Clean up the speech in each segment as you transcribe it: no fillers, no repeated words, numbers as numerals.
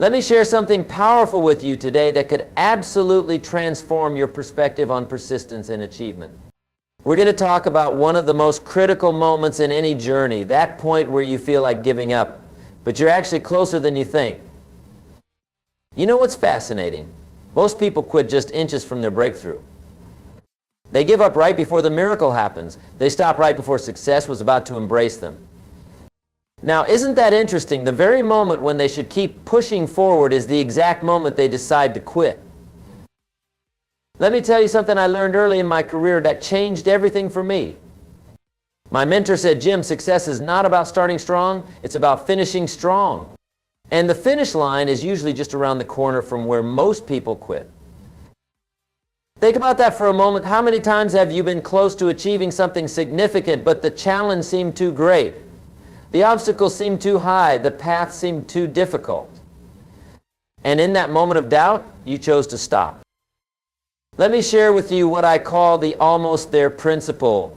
Let me share something powerful with you today that could absolutely transform your perspective on persistence and achievement. We're going to talk about one of the most critical moments in any journey, that point where you feel like giving up, but you're actually closer than you think. You know what's fascinating? Most people quit just inches from their breakthrough. They give up right before the miracle happens. They stop right before success was about to embrace them. Now, isn't that interesting? The very moment when they should keep pushing forward is the exact moment they decide to quit. Let me tell you something I learned early in my career that changed everything for me. My mentor said, Jim, success is not about starting strong, it's about finishing strong. And the finish line is usually just around the corner from where most people quit. Think about that for a moment. How many times have you been close to achieving something significant, but the challenge seemed too great? The obstacles seemed too high. The path seemed too difficult. And in that moment of doubt, you chose to stop. Let me share with you what I call the almost there principle.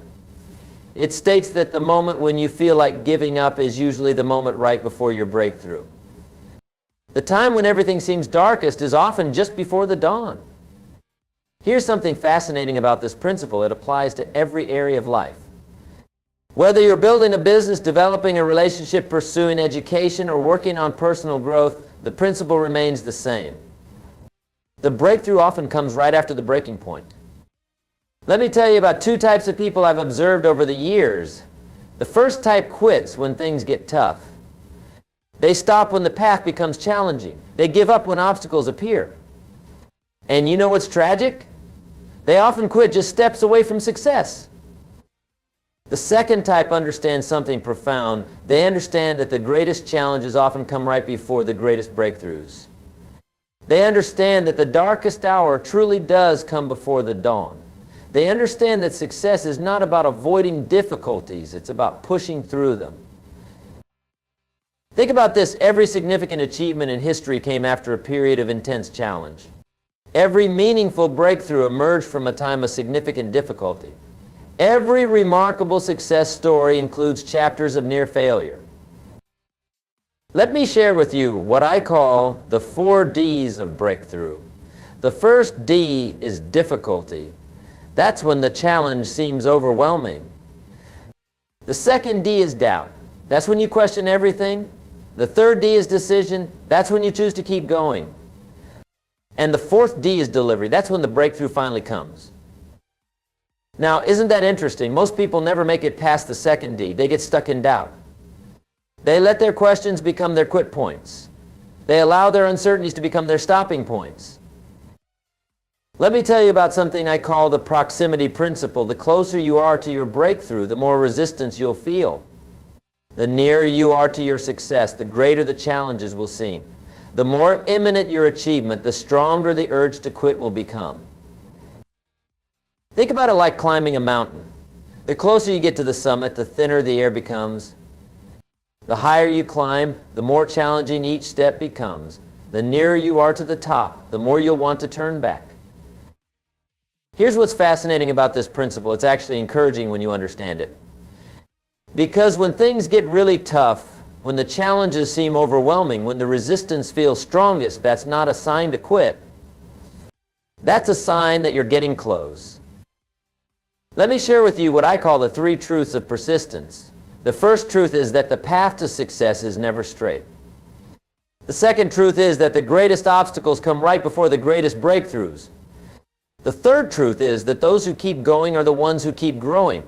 It states that the moment when you feel like giving up is usually the moment right before your breakthrough. The time when everything seems darkest is often just before the dawn. Here's something fascinating about this principle. It applies to every area of life. Whether you're building a business, developing a relationship, pursuing education, or working on personal growth, the principle remains the same. The breakthrough often comes right after the breaking point. Let me tell you about two types of people I've observed over the years. The first type quits when things get tough. They stop when the path becomes challenging. They give up when obstacles appear. And you know what's tragic? They often quit just steps away from success. The second type understands something profound. They understand that the greatest challenges often come right before the greatest breakthroughs. They understand that the darkest hour truly does come before the dawn. They understand that success is not about avoiding difficulties, it's about pushing through them. Think about this. Every significant achievement in history came after a period of intense challenge. Every meaningful breakthrough emerged from a time of significant difficulty. Every remarkable success story includes chapters of near failure. Let me share with you what I call the 4 Ds of breakthrough. The first D is difficulty. That's when the challenge seems overwhelming. The second D is doubt. That's when you question everything. The third D is decision. That's when you choose to keep going. And the fourth D is delivery. That's when the breakthrough finally comes. Now, isn't that interesting? Most people never make it past the second D. They get stuck in doubt. They let their questions become their quit points. They allow their uncertainties to become their stopping points. Let me tell you about something I call the proximity principle. The closer you are to your breakthrough, the more resistance you'll feel. The nearer you are to your success, the greater the challenges will seem. The more imminent your achievement, the stronger the urge to quit will become. Think about it like climbing a mountain. The closer you get to the summit, the thinner the air becomes. The higher you climb, the more challenging each step becomes. The nearer you are to the top, the more you'll want to turn back. Here's what's fascinating about this principle. It's actually encouraging when you understand it. Because when things get really tough, when the challenges seem overwhelming, when the resistance feels strongest, that's not a sign to quit. That's a sign that you're getting close. Let me share with you what I call the 3 truths of persistence. The first truth is that the path to success is never straight. The second truth is that the greatest obstacles come right before the greatest breakthroughs. The third truth is that those who keep going are the ones who keep growing.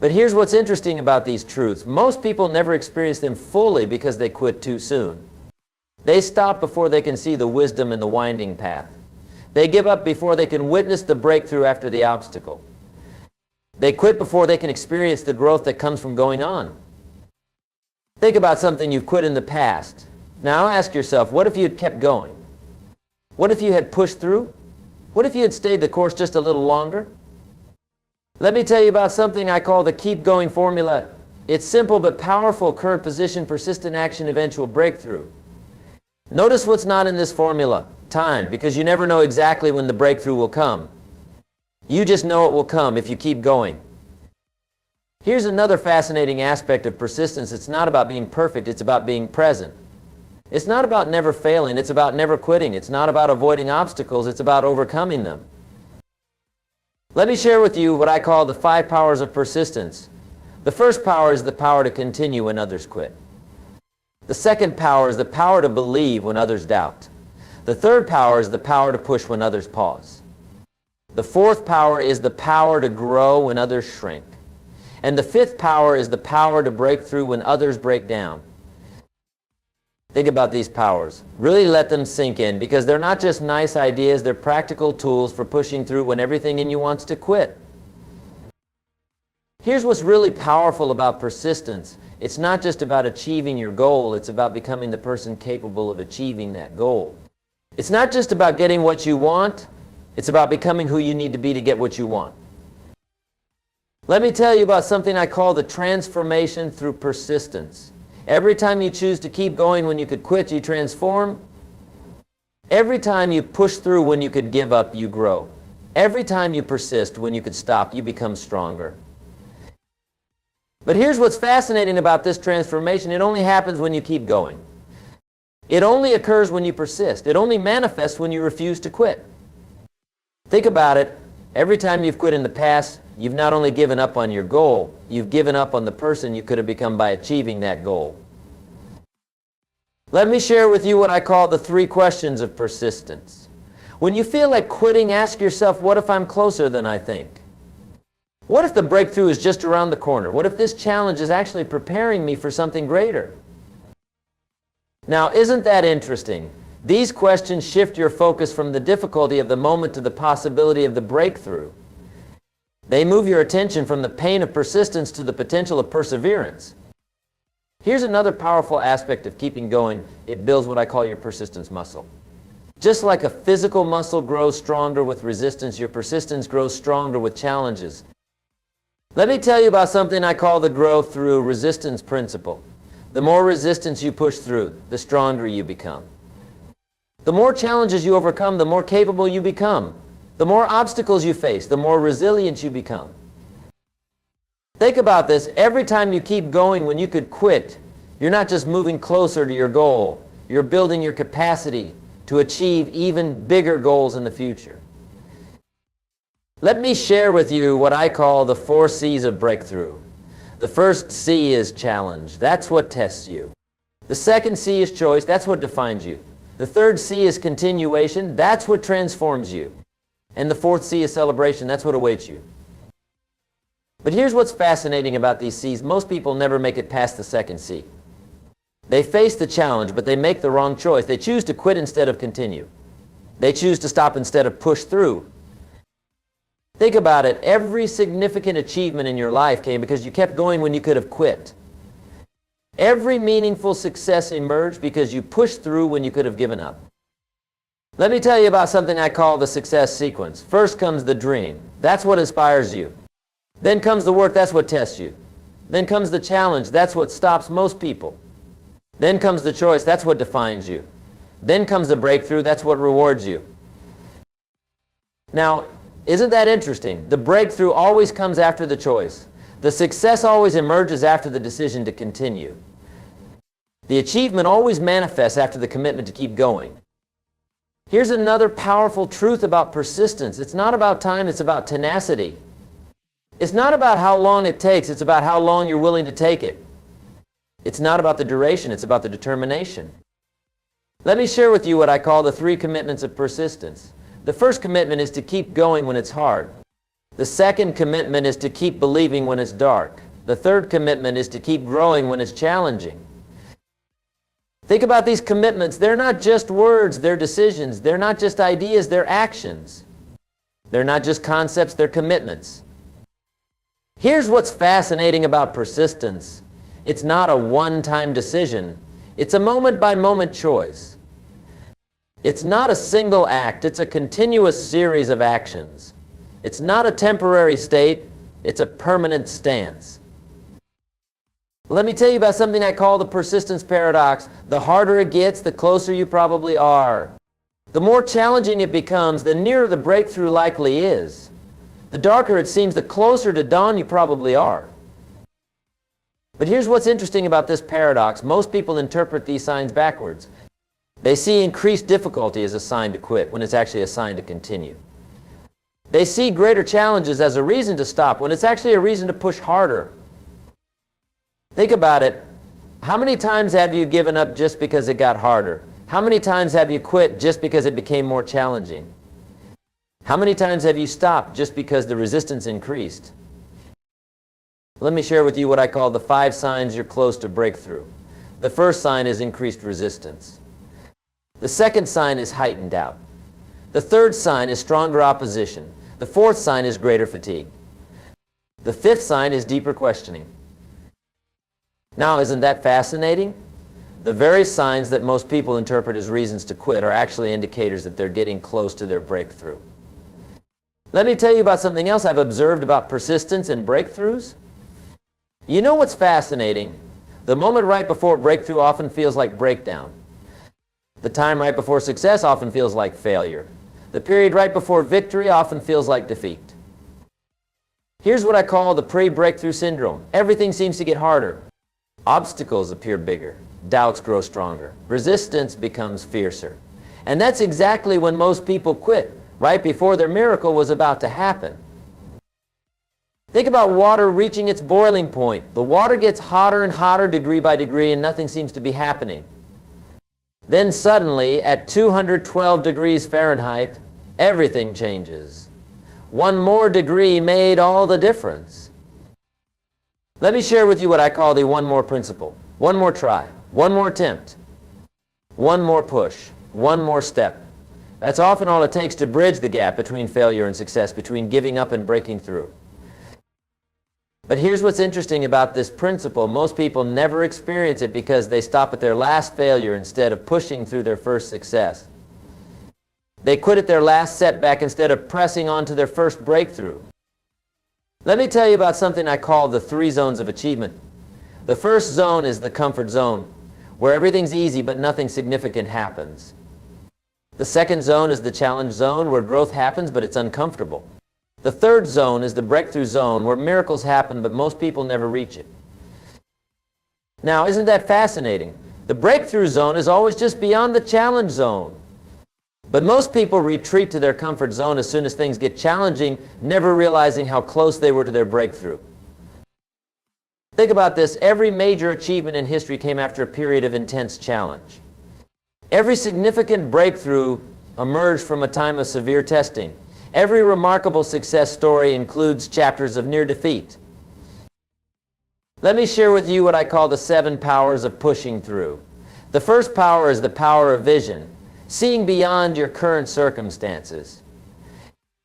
But here's what's interesting about these truths. Most people never experience them fully because they quit too soon. They stop before they can see the wisdom in the winding path. They give up before they can witness the breakthrough after the obstacle. They quit before they can experience the growth that comes from going on. Think about something you've quit in the past. Now ask yourself, what if you had kept going? What if you had pushed through? What if you had stayed the course just a little longer? Let me tell you about something I call the keep going formula. It's simple but powerful. Current position, persistent action, eventual breakthrough. Notice what's not in this formula. Time, because you never know exactly when the breakthrough will come. You just know it will come if you keep going. Here's another fascinating aspect of persistence. It's not about being perfect, it's about being present. It's not about never failing. It's about never quitting. It's not about avoiding obstacles. It's about overcoming them. Let me share with you what I call the 5 powers of persistence. The first power is the power to continue when others quit. The second power is the power to believe when others doubt. The third power is the power to push when others pause. The fourth power is the power to grow when others shrink. And the fifth power is the power to break through when others break down. Think about these powers. Really let them sink in, because they're not just nice ideas, they're practical tools for pushing through when everything in you wants to quit. Here's what's really powerful about persistence. It's not just about achieving your goal, it's about becoming the person capable of achieving that goal. It's not just about getting what you want, it's about becoming who you need to be to get what you want. Let me tell you about something I call the transformation through persistence. Every time you choose to keep going when you could quit, you transform. Every time you push through when you could give up, you grow. Every time you persist when you could stop, you become stronger. But here's what's fascinating about this transformation. It only happens when you keep going. It only occurs when you persist. It only manifests when you refuse to quit. Think about it. Every time you've quit in the past, you've not only given up on your goal, you've given up on the person you could have become by achieving that goal. Let me share with you what I call the 3 questions of persistence. When you feel like quitting, ask yourself, what if I'm closer than I think? What if the breakthrough is just around the corner? What if this challenge is actually preparing me for something greater? Now, isn't that interesting? These questions shift your focus from the difficulty of the moment to the possibility of the breakthrough. They move your attention from the pain of persistence to the potential of perseverance. Here's another powerful aspect of keeping going. It builds what I call your persistence muscle. Just like a physical muscle grows stronger with resistance, your persistence grows stronger with challenges. Let me tell you about something I call the growth through resistance principle. The more resistance you push through, the stronger you become. The more challenges you overcome, the more capable you become. The more obstacles you face, the more resilient you become. Think about this. Every time you keep going when you could quit, you're not just moving closer to your goal. You're building your capacity to achieve even bigger goals in the future. Let me share with you what I call the 4 C's of breakthrough. The first C is challenge. That's what tests you. The second C is choice. That's what defines you. The third C is continuation. That's what transforms you. And the fourth C is celebration. That's what awaits you. But here's what's fascinating about these C's. Most people never make it past the second C. They face the challenge, but they make the wrong choice. They choose to quit instead of continue. They choose to stop instead of push through. Think about it. Every significant achievement in your life came because you kept going when you could have quit. Every meaningful success emerged because you pushed through when you could have given up. Let me tell you about something I call the success sequence. First comes the dream. That's what inspires you. Then comes the work. That's what tests you. Then comes the challenge. That's what stops most people. Then comes the choice. That's what defines you. Then comes the breakthrough. That's what rewards you. Now, isn't that interesting? The breakthrough always comes after the choice. The success always emerges after the decision to continue. The achievement always manifests after the commitment to keep going. Here's another powerful truth about persistence. It's not about time, it's about tenacity. It's not about how long it takes, it's about how long you're willing to take it. It's not about the duration, it's about the determination. Let me share with you what I call the 3 commitments of persistence. The first commitment is to keep going when it's hard. The second commitment is to keep believing when it's dark. The third commitment is to keep growing when it's challenging. Think about these commitments. They're not just words, they're decisions. They're not just ideas, they're actions. They're not just concepts, they're commitments. Here's what's fascinating about persistence. It's not a one-time decision. It's a moment-by-moment choice. It's not a single act. It's a continuous series of actions. It's not a temporary state. It's a permanent stance. Let me tell you about something I call the persistence paradox. The harder it gets, the closer you probably are. The more challenging it becomes, the nearer the breakthrough likely is. The darker it seems, the closer to dawn you probably are. But here's what's interesting about this paradox. Most people interpret these signs backwards. They see increased difficulty as a sign to quit when it's actually a sign to continue. They see greater challenges as a reason to stop when it's actually a reason to push harder. Think about it. How many times have you given up just because it got harder? How many times have you quit just because it became more challenging? How many times have you stopped just because the resistance increased? Let me share with you what I call the 5 signs you're close to breakthrough. The first sign is increased resistance. The second sign is heightened doubt. The third sign is stronger opposition. The fourth sign is greater fatigue. The fifth sign is deeper questioning. Now, isn't that fascinating? The very signs that most people interpret as reasons to quit are actually indicators that they're getting close to their breakthrough. Let me tell you about something else I've observed about persistence and breakthroughs. You know what's fascinating? The moment right before breakthrough often feels like breakdown. The time right before success often feels like failure. The period right before victory often feels like defeat. Here's what I call the pre-breakthrough syndrome. Everything seems to get harder. Obstacles appear bigger. Doubts grow stronger. Resistance becomes fiercer. And that's exactly when most people quit, right before their miracle was about to happen. Think about water reaching its boiling point. The water gets hotter and hotter degree by degree, and nothing seems to be happening. Then suddenly, at 212 degrees Fahrenheit, everything changes. One more degree made all the difference. Let me share with you what I call the one more principle. One more try, one more attempt, one more push, one more step. That's often all it takes to bridge the gap between failure and success, between giving up and breaking through. But here's what's interesting about this principle. Most people never experience it because they stop at their last failure instead of pushing through their first success. They quit at their last setback instead of pressing on to their first breakthrough. Let me tell you about something I call the 3 zones of achievement. The first zone is the comfort zone, where everything's easy but nothing significant happens. The second zone is the challenge zone, where growth happens but it's uncomfortable. The third zone is the breakthrough zone, where miracles happen but most people never reach it. Now, isn't that fascinating? The breakthrough zone is always just beyond the challenge zone. But most people retreat to their comfort zone as soon as things get challenging, never realizing how close they were to their breakthrough. Think about this. Every major achievement in history came after a period of intense challenge. Every significant breakthrough emerged from a time of severe testing. Every remarkable success story includes chapters of near defeat. Let me share with you what I call the 7 powers of pushing through. The first power is the power of vision, seeing beyond your current circumstances.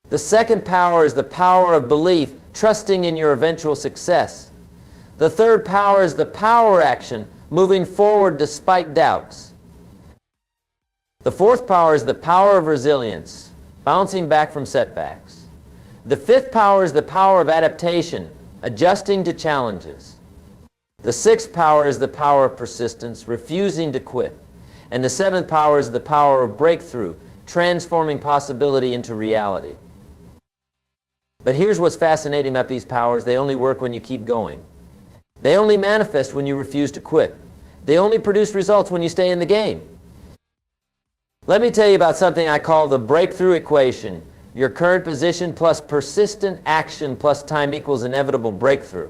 The second power is the power of belief, trusting in your eventual success. The third power is the power action, moving forward despite doubts. The fourth power is the power of resilience, bouncing back from setbacks. The fifth power is the power of adaptation, adjusting to challenges. The sixth power is the power of persistence, refusing to quit. And the seventh power is the power of breakthrough, transforming possibility into reality. But here's what's fascinating about these powers. They only work when you keep going. They only manifest when you refuse to quit. They only produce results when you stay in the game. Let me tell you about something I call the breakthrough equation. Your current position plus persistent action plus time equals inevitable breakthrough.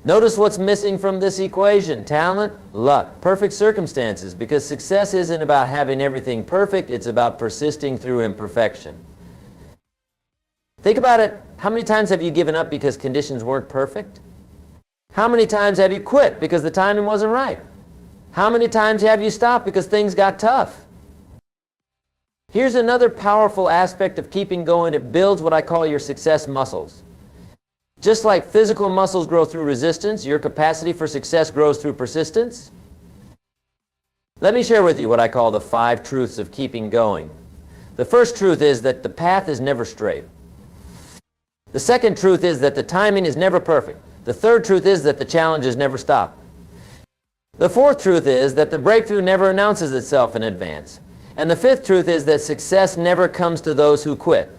Notice what's missing from this equation. Talent, luck, perfect circumstances, because success isn't about having everything perfect, it's about persisting through imperfection. Think about it. How many times have you given up because conditions weren't perfect? How many times have you quit because the timing wasn't right? How many times have you stopped because things got tough? Here's another powerful aspect of keeping going. It builds what I call your success muscles. Just like physical muscles grow through resistance, your capacity for success grows through persistence. Let me share with you what I call the 5 truths of keeping going. The first truth is that the path is never straight. The second truth is that the timing is never perfect. The third truth is that the challenges never stop. The fourth truth is that the breakthrough never announces itself in advance. And the fifth truth is that success never comes to those who quit.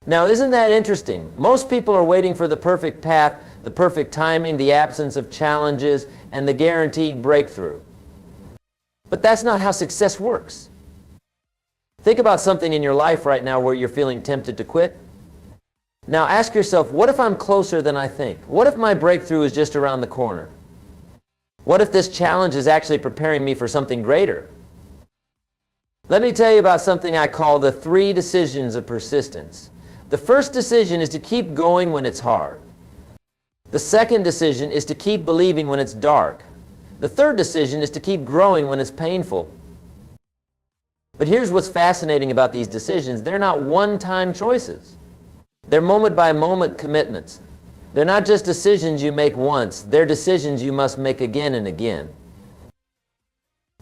Now, isn't that interesting? Most people are waiting for the perfect path, the perfect timing, the absence of challenges, and the guaranteed breakthrough. But that's not how success works. Think about something in your life right now where you're feeling tempted to quit. Now ask yourself, what if I'm closer than I think? What if my breakthrough is just around the corner? What if this challenge is actually preparing me for something greater? Let me tell you about something I call the 3 decisions of persistence. The first decision is to keep going when it's hard. The second decision is to keep believing when it's dark. The third decision is to keep growing when it's painful. But here's what's fascinating about these decisions. They're not one-time choices. They're moment-by-moment commitments. They're not just decisions you make once. They're decisions you must make again and again.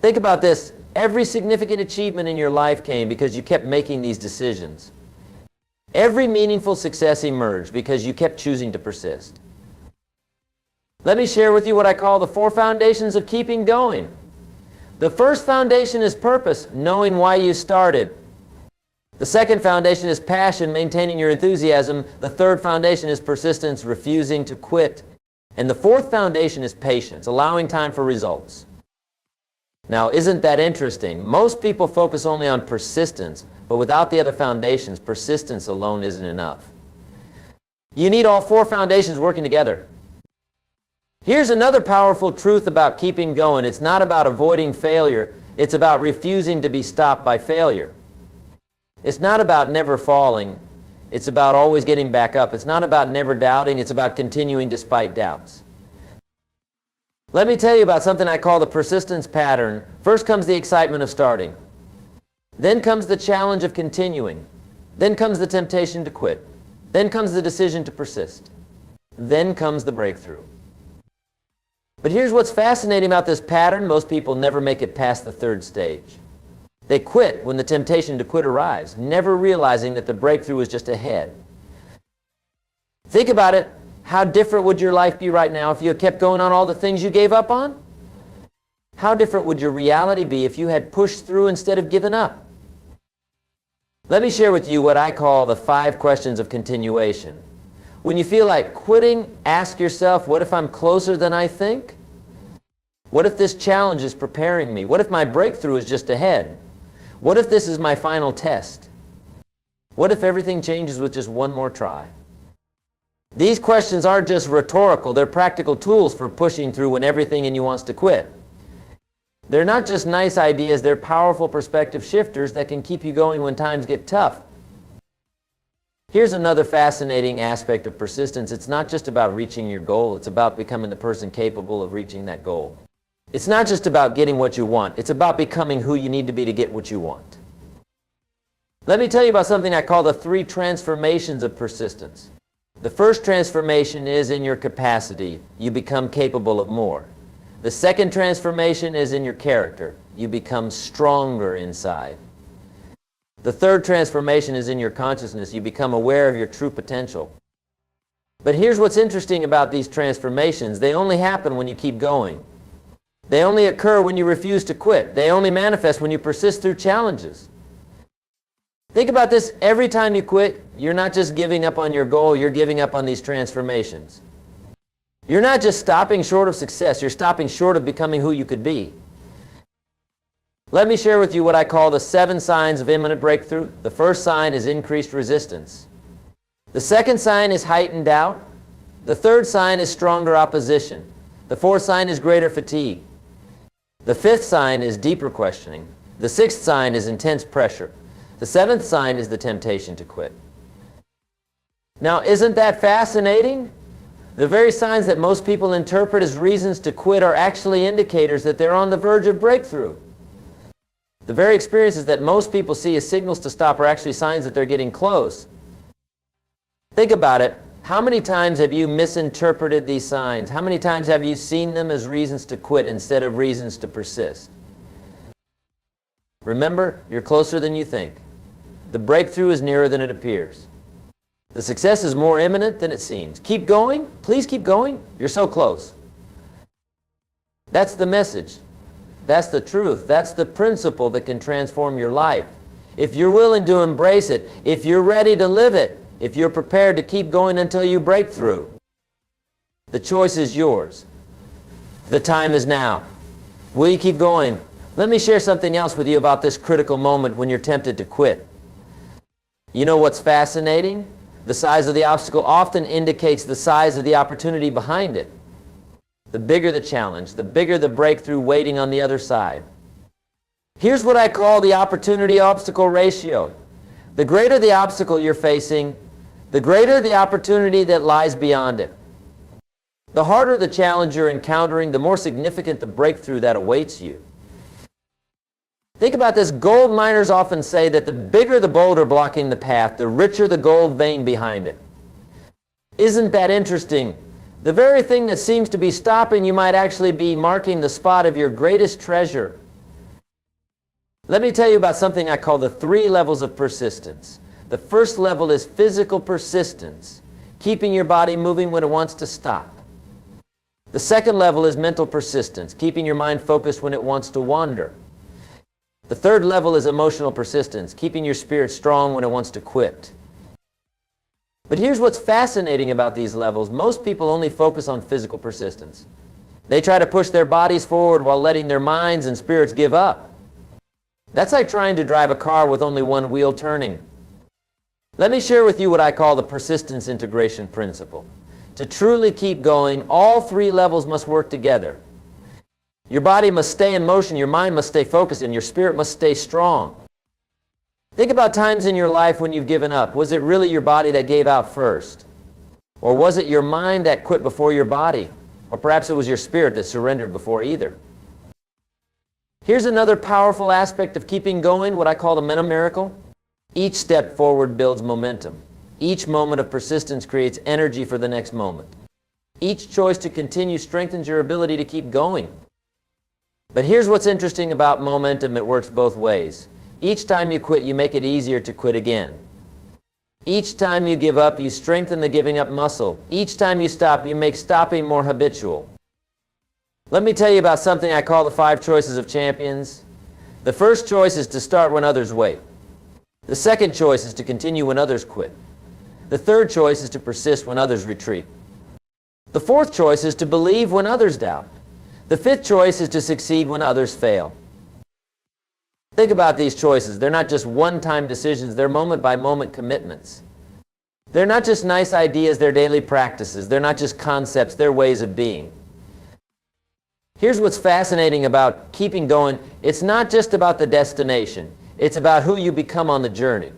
Think about this. Every significant achievement in your life came because you kept making these decisions. Every meaningful success emerged because you kept choosing to persist. Let me share with you what I call the 4 foundations of keeping going. The first foundation is purpose, knowing why you started. The second foundation is passion, maintaining your enthusiasm. The third foundation is persistence, refusing to quit. And the fourth foundation is patience, allowing time for results. Now, isn't that interesting? Most people focus only on persistence, but without the other foundations, persistence alone isn't enough. You need all 4 foundations working together. Here's another powerful truth about keeping going. It's not about avoiding failure. It's about refusing to be stopped by failure. It's not about never falling. It's about always getting back up. It's not about never doubting. It's about continuing despite doubts. Let me tell you about something I call the persistence pattern. First comes the excitement of starting. Then comes the challenge of continuing. Then comes the temptation to quit. Then comes the decision to persist. Then comes the breakthrough. But here's what's fascinating about this pattern. Most people never make it past the 3rd stage. They quit when the temptation to quit arrives, never realizing that the breakthrough is just ahead. Think about it. How different would your life be right now if you had kept going on all the things you gave up on? How different would your reality be if you had pushed through instead of given up? Let me share with you what I call the 5 questions of continuation. When you feel like quitting, ask yourself, what if I'm closer than I think? What if this challenge is preparing me? What if my breakthrough is just ahead? What if this is my final test? What if everything changes with just one more try? These questions aren't just rhetorical. They're practical tools for pushing through when everything in you wants to quit. They're not just nice ideas. They're powerful perspective shifters that can keep you going when times get tough. Here's another fascinating aspect of persistence. It's not just about reaching your goal. It's about becoming the person capable of reaching that goal. It's not just about getting what you want. It's about becoming who you need to be to get what you want. Let me tell you about something I call the 3 transformations of persistence. The first transformation is in your capacity. You become capable of more. The second transformation is in your character. You become stronger inside. The third transformation is in your consciousness. You become aware of your true potential. But here's what's interesting about these transformations. They only happen when you keep going. They only occur when you refuse to quit. They only manifest when you persist through challenges. Think about this. Every time you quit, you're not just giving up on your goal, you're giving up on these transformations. You're not just stopping short of success, you're stopping short of becoming who you could be. Let me share with you what I call the 7 signs of imminent breakthrough. The first sign is increased resistance. The second sign is heightened doubt. The third sign is stronger opposition. The fourth sign is greater fatigue. The fifth sign is deeper questioning. The sixth sign is intense pressure. The seventh sign is the temptation to quit. Now, isn't that fascinating? The very signs that most people interpret as reasons to quit are actually indicators that they're on the verge of breakthrough. The very experiences that most people see as signals to stop are actually signs that they're getting close. Think about it. How many times have you misinterpreted these signs? How many times have you seen them as reasons to quit instead of reasons to persist? Remember, you're closer than you think. The breakthrough is nearer than it appears. The success is more imminent than it seems. Keep going. Please keep going. You're so close. That's the message. That's the truth. That's the principle that can transform your life. If you're willing to embrace it, if you're ready to live it, if you're prepared to keep going until you break through, the choice is yours. The time is now. Will you keep going? Let me share something else with you about this critical moment when you're tempted to quit. You know what's fascinating? The size of the obstacle often indicates the size of the opportunity behind it. The bigger the challenge, the bigger the breakthrough waiting on the other side. Here's what I call the opportunity-obstacle ratio. The greater the obstacle you're facing, the greater the opportunity that lies beyond it. The harder the challenge you're encountering, the more significant the breakthrough that awaits you. Think about this. Gold miners often say that the bigger the boulder blocking the path, the richer the gold vein behind it. Isn't that interesting? The very thing that seems to be stopping you might actually be marking the spot of your greatest treasure. Let me tell you about something I call the 3 levels of persistence. The first level is physical persistence, keeping your body moving when it wants to stop. The second level is mental persistence, keeping your mind focused when it wants to wander. The third level is emotional persistence, keeping your spirit strong when it wants to quit. But here's what's fascinating about these levels. Most people only focus on physical persistence. They try to push their bodies forward while letting their minds and spirits give up. That's like trying to drive a car with only one wheel turning. Let me share with you what I call the persistence integration principle. To truly keep going, all 3 levels must work together. Your body must stay in motion, your mind must stay focused, and your spirit must stay strong. Think about times in your life when you've given up. Was it really your body that gave out first? Or was it your mind that quit before your body? Or perhaps it was your spirit that surrendered before either. Here's another powerful aspect of keeping going, what I call the mental miracle. Each step forward builds momentum. Each moment of persistence creates energy for the next moment. Each choice to continue strengthens your ability to keep going. But here's what's interesting about momentum. It works both ways. Each time you quit, you make it easier to quit again. Each time you give up, you strengthen the giving up muscle. Each time you stop, you make stopping more habitual. Let me tell you about something I call the 5 choices of champions. The first choice is to start when others wait. The second choice is to continue when others quit. The third choice is to persist when others retreat. The fourth choice is to believe when others doubt. The fifth choice is to succeed when others fail. Think about these choices. They're not just one-time decisions. They're moment-by-moment commitments. They're not just nice ideas. They're daily practices. They're not just concepts. They're ways of being. Here's what's fascinating about keeping going. It's not just about the destination. It's about who you become on the journey.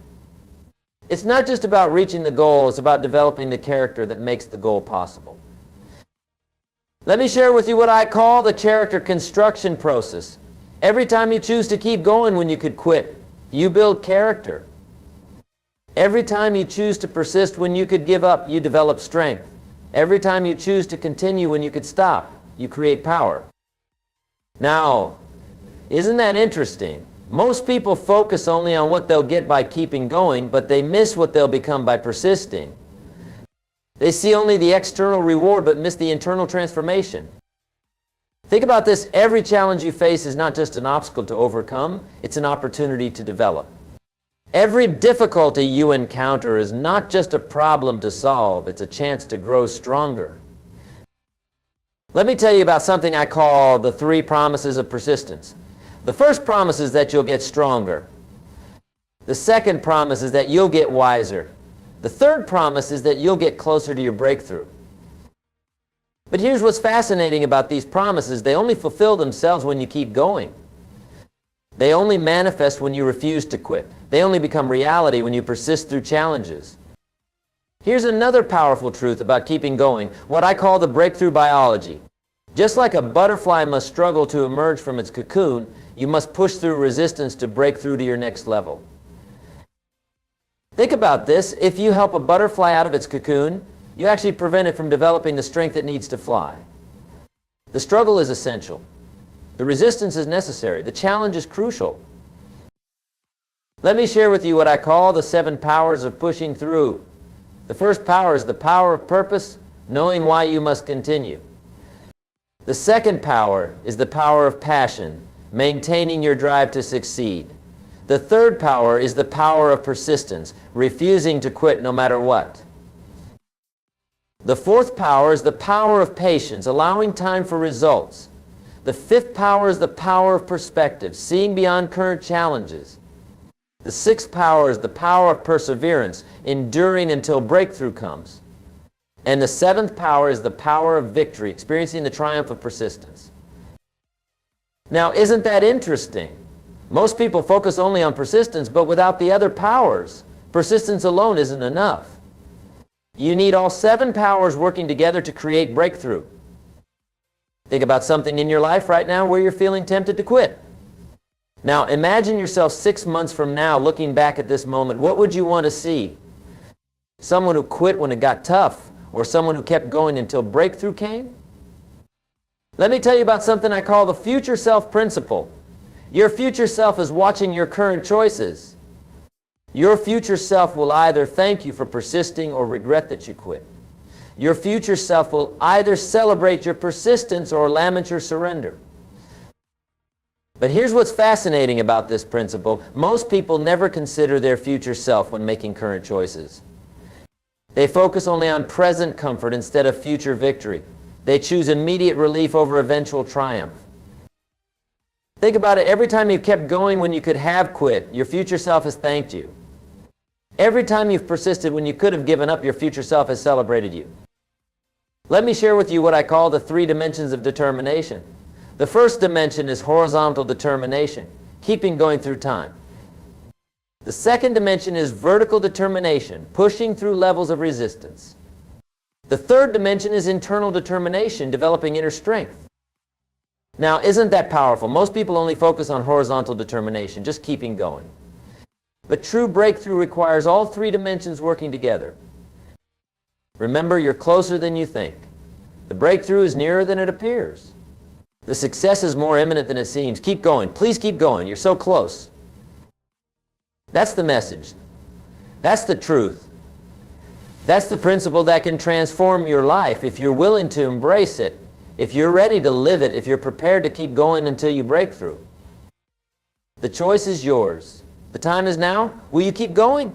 It's not just about reaching the goal. It's about developing the character that makes the goal possible. Let me share with you what I call the character construction process. Every time you choose to keep going when you could quit, you build character. Every time you choose to persist when you could give up, you develop strength. Every time you choose to continue when you could stop, you create power. Now, isn't that interesting? Most people focus only on what they'll get by keeping going, but they miss what they'll become by persisting. They see only the external reward, but miss the internal transformation. Think about this. Every challenge you face is not just an obstacle to overcome, it's an opportunity to develop. Every difficulty you encounter is not just a problem to solve, it's a chance to grow stronger. Let me tell you about something I call the 3 promises of persistence. The first promise is that you'll get stronger. The second promise is that you'll get wiser. The third promise is that you'll get closer to your breakthrough. But here's what's fascinating about these promises. They only fulfill themselves when you keep going. They only manifest when you refuse to quit. They only become reality when you persist through challenges. Here's another powerful truth about keeping going, what I call the breakthrough biology. Just like a butterfly must struggle to emerge from its cocoon, you must push through resistance to break through to your next level. Think about this. If you help a butterfly out of its cocoon, you actually prevent it from developing the strength it needs to fly. The struggle is essential. The resistance is necessary. The challenge is crucial. Let me share with you what I call the 7 powers of pushing through. The first power is the power of purpose, knowing why you must continue. The second power is the power of passion, maintaining your drive to succeed. The third power is the power of persistence, refusing to quit no matter what. The fourth power is the power of patience, allowing time for results. The fifth power is the power of perspective, seeing beyond current challenges. The sixth power is the power of perseverance, enduring until breakthrough comes. And the seventh power is the power of victory, experiencing the triumph of persistence. Now, isn't that interesting? Most people focus only on persistence, but without the other powers, persistence alone isn't enough. You need all seven powers working together to create breakthrough. Think about something in your life right now where you're feeling tempted to quit. Now, imagine yourself 6 months from now looking back at this moment. What would you want to see? Someone who quit when it got tough, or someone who kept going until breakthrough came? Let me tell you about something I call the future self principle. Your future self is watching your current choices. Your future self will either thank you for persisting or regret that you quit. Your future self will either celebrate your persistence or lament your surrender. But here's what's fascinating about this principle. Most people never consider their future self when making current choices. They focus only on present comfort instead of future victory. They choose immediate relief over eventual triumph. Think about it. Every time you've kept going when you could have quit, your future self has thanked you. Every time you've persisted when you could have given up, your future self has celebrated you. Let me share with you what I call the 3 dimensions of determination. The first dimension is horizontal determination, keeping going through time. The second dimension is vertical determination, pushing through levels of resistance. The third dimension is internal determination, developing inner strength. Now, isn't that powerful? Most people only focus on horizontal determination, just keeping going. But true breakthrough requires all 3 dimensions working together. Remember, you're closer than you think. The breakthrough is nearer than it appears. The success is more imminent than it seems. Keep going. Please keep going. You're so close. That's the message. That's the truth. That's the principle that can transform your life if you're willing to embrace it, if you're ready to live it, if you're prepared to keep going until you break through. The choice is yours. The time is now. Will you keep going?